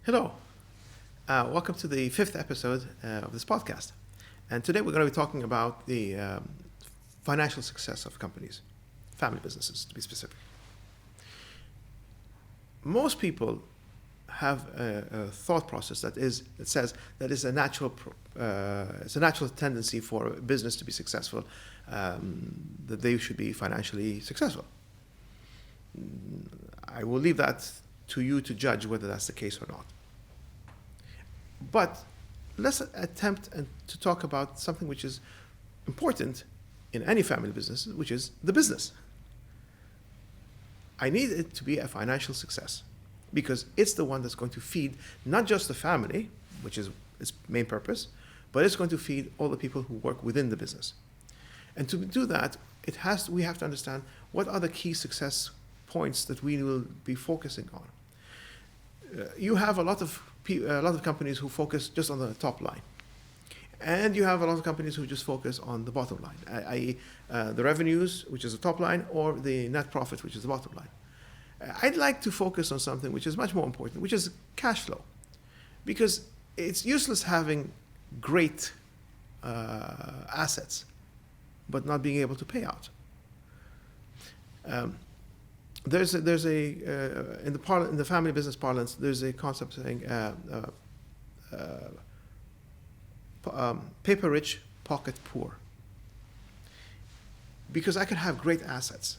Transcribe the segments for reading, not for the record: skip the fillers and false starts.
Hello. Welcome to the fifth episode of this podcast. And today we're going to be talking about the financial success of companies, family businesses to be specific. Most people have a thought process that says that it's a natural tendency for a business to be successful, that they should be financially successful. I will leave that to you to judge whether that's the case or not. But let's attempt to talk about something which is important in any family business, which is the business. I need it to be a financial success because it's the one that's going to feed not just the family, which is its main purpose, but it's going to feed all the people who work within the business. And to do that, we have to understand what are the key success points that we will be focusing on. You have a lot of companies who focus just on the top line. And you have a lot of companies who just focus on the bottom line, i.e. The revenues, which is the top line, or the net profit, which is the bottom line. I'd like to focus on something which is much more important, which is cash flow. Because it's useless having great assets, but not being able to pay out. In the family business parlance, there's a concept saying paper rich, pocket poor. Because I can have great assets,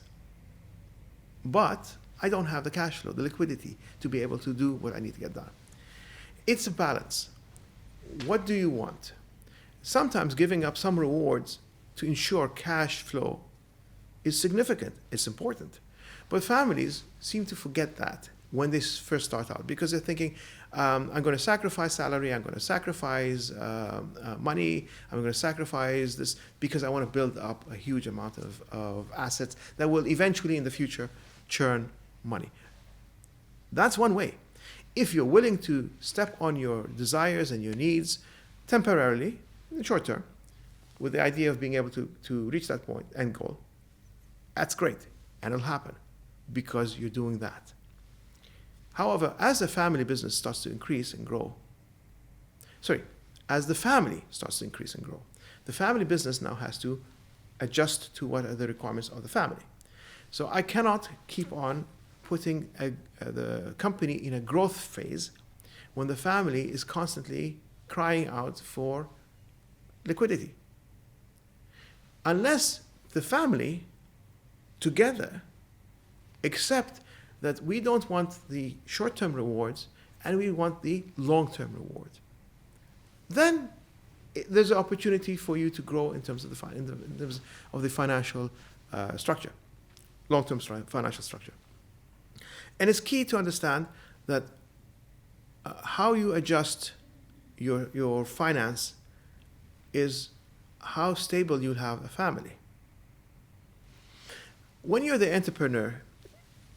but I don't have the cash flow, the liquidity to be able to do what I need to get done. It's a balance. What do you want? Sometimes giving up some rewards to ensure cash flow is significant, it's important. But families seem to forget that when they first start out because they're thinking, I'm going to sacrifice salary, I'm going to sacrifice money, I'm going to sacrifice this because I want to build up a huge amount of assets that will eventually in the future churn money. That's one way. If you're willing to step on your desires and your needs temporarily, in the short term, with the idea of being able to reach that point, end goal, that's great, and it'll happen. Because you're doing that. However, as the family business starts to increase and grow, as the family starts to increase and grow, the family business now has to adjust to what are the requirements of the family. So I cannot keep on putting the company in a growth phase when the family is constantly crying out for liquidity. Unless the family together accept that we don't want the short-term rewards and we want the long-term rewards. Then there's an opportunity for you to grow in terms of the financial structure, long-term financial structure. And it's key to understand that how you adjust your finance is how stable you'll have a family. When you're the entrepreneur,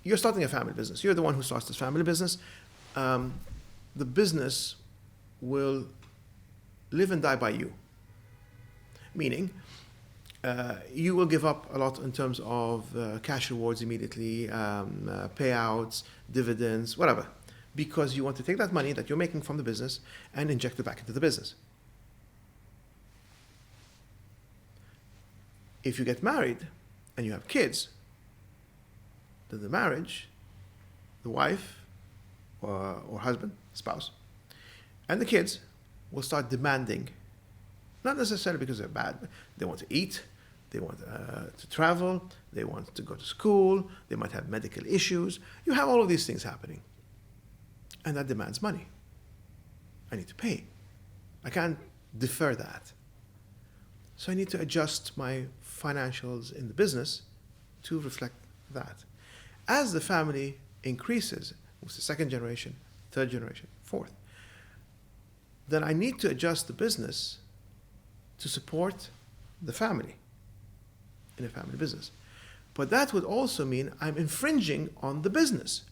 you're starting a family business. You're the one who starts this family business. The business will live and die by you. Meaning, you will give up a lot in terms of cash rewards immediately, payouts, dividends, whatever, because you want to take that money that you're making from the business and inject it back into the business. If you get married and you have kids, then the marriage, the wife or husband, spouse, and the kids will start demanding, not necessarily because they're bad, but they want to eat, they want to travel, they want to go to school, they might have medical issues. You have all of these things happening. And that demands money. I need to pay. I can't defer that. So I need to adjust my financials in the business to reflect that. As the family increases, with the second generation, third generation, fourth, then I need to adjust the business to support the family in a family business. But that would also mean I'm infringing on the business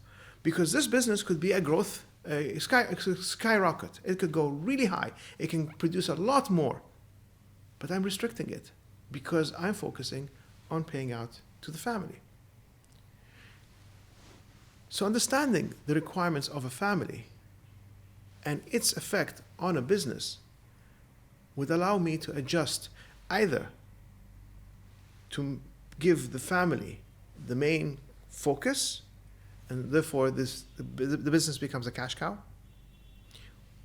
because this business could be a growth, skyrocket. It could go really high. It can produce a lot more. But I'm restricting it because I'm focusing on paying out to the family. So understanding the requirements of a family and its effect on a business would allow me to adjust either to give the family the main focus, and therefore the business becomes a cash cow,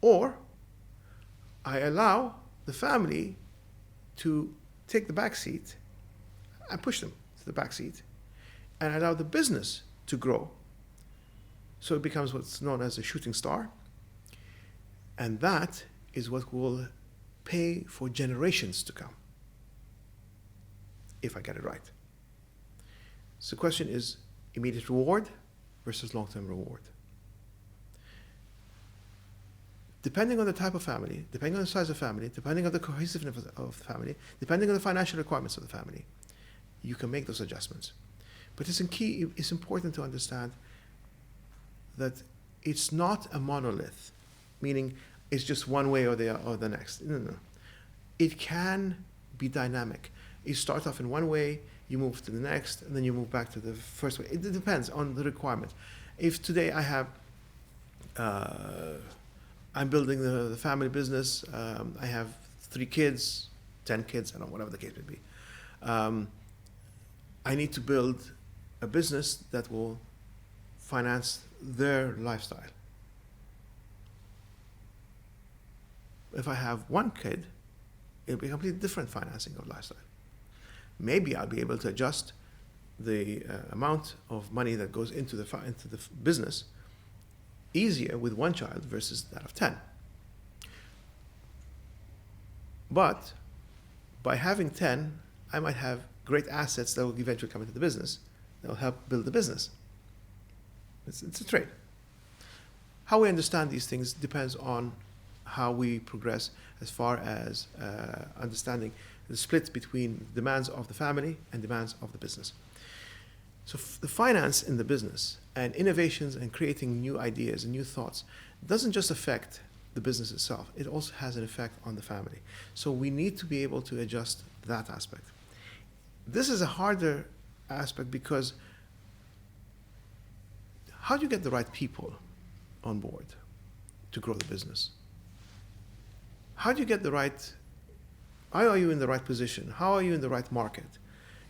or I allow the family to take the back seat and push them to the back seat and allow the business to grow. So it becomes what's known as a shooting star. And that is what will pay for generations to come, if I get it right. So the question is immediate reward versus long-term reward. Depending on the type of family, depending on the size of family, depending on the cohesiveness of the family, depending on the financial requirements of the family, you can make those adjustments. But it's important to understand that it's not a monolith, meaning it's just one way or the next. No. It can be dynamic. You start off in one way, you move to the next, and then you move back to the first way. It depends on the requirement. If today I have, I'm building the family business, I have 3 kids, 10 kids, I don't know, whatever the case may be. I need to build a business that will finance their lifestyle. If I have 1 kid, it'll be a completely different financing of lifestyle. Maybe I'll be able to adjust the amount of money that goes into the business easier with 1 child versus that of 10. But by having 10, I might have great assets that will eventually come into the business that will help build the business. It's a trade. How we understand these things depends on how we progress as far as understanding the split between demands of the family and demands of the business. So the finance in the business and innovations and creating new ideas and new thoughts doesn't just affect the business itself, it also has an effect on the family. So we need to be able to adjust that aspect. This is a harder aspect because how do you get the right people on board to grow the business? How do you get how are you in the right position? How are you in the right market?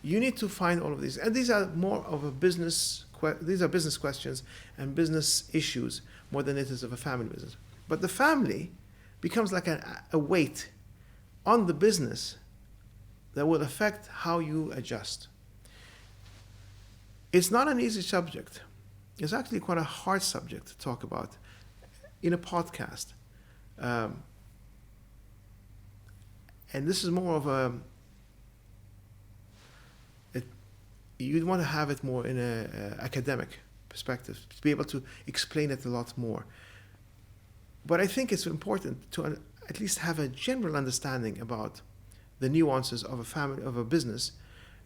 You need to find all of these. And these are more of a business questions and business issues more than it is of a family business. But the family becomes like a weight on the business that will affect how you adjust. It's not an easy subject. It's actually quite a hard subject to talk about in a podcast. And this is more of you'd want to have it more in an academic perspective, to be able to explain it a lot more. But I think it's important to at least have a general understanding about the nuances of a business,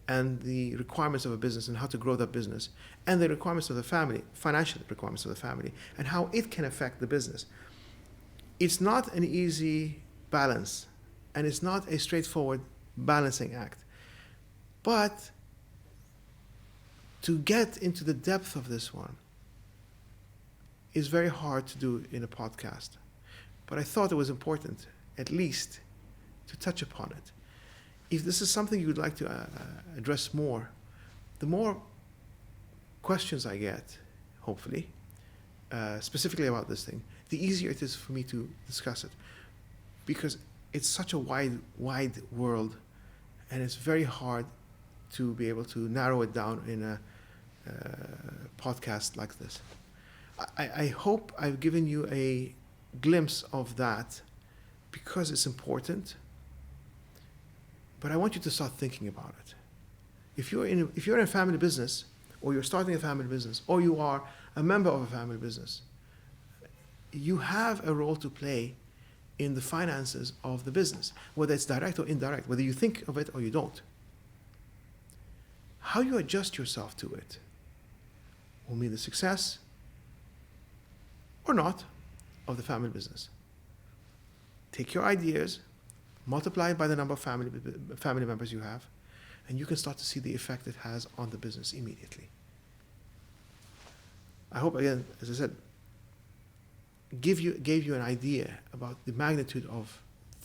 and the requirements of a business and how to grow that business, and the requirements of the family, financial requirements of the family, and how it can affect the business. It's not an easy balance, and it's not a straightforward balancing act. But to get into the depth of this one is very hard to do in a podcast. But I thought it was important, at least, to touch upon it. If this is something you would like to address more, the more questions I get, hopefully, specifically about this thing, the easier it is for me to discuss it. Because it's such a wide world, and it's very hard to be able to narrow it down in a podcast like this. I hope I've given you a glimpse of that because it's important, but I want you to start thinking about it. If you're in a family business, or you're starting a family business, or you are a member of a family business, you have a role to play in the finances of the business, whether it's direct or indirect, whether you think of it or you don't. How you adjust yourself to it will mean the success or not of the family business. Take your ideas, multiply it by the number of family members you have, and you can start to see the effect it has on the business immediately. I hope, again, as I said, gave you an idea about the magnitude of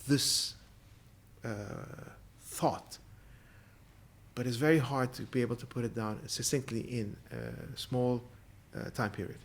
this thought, but it's very hard to be able to put it down succinctly in a small time period.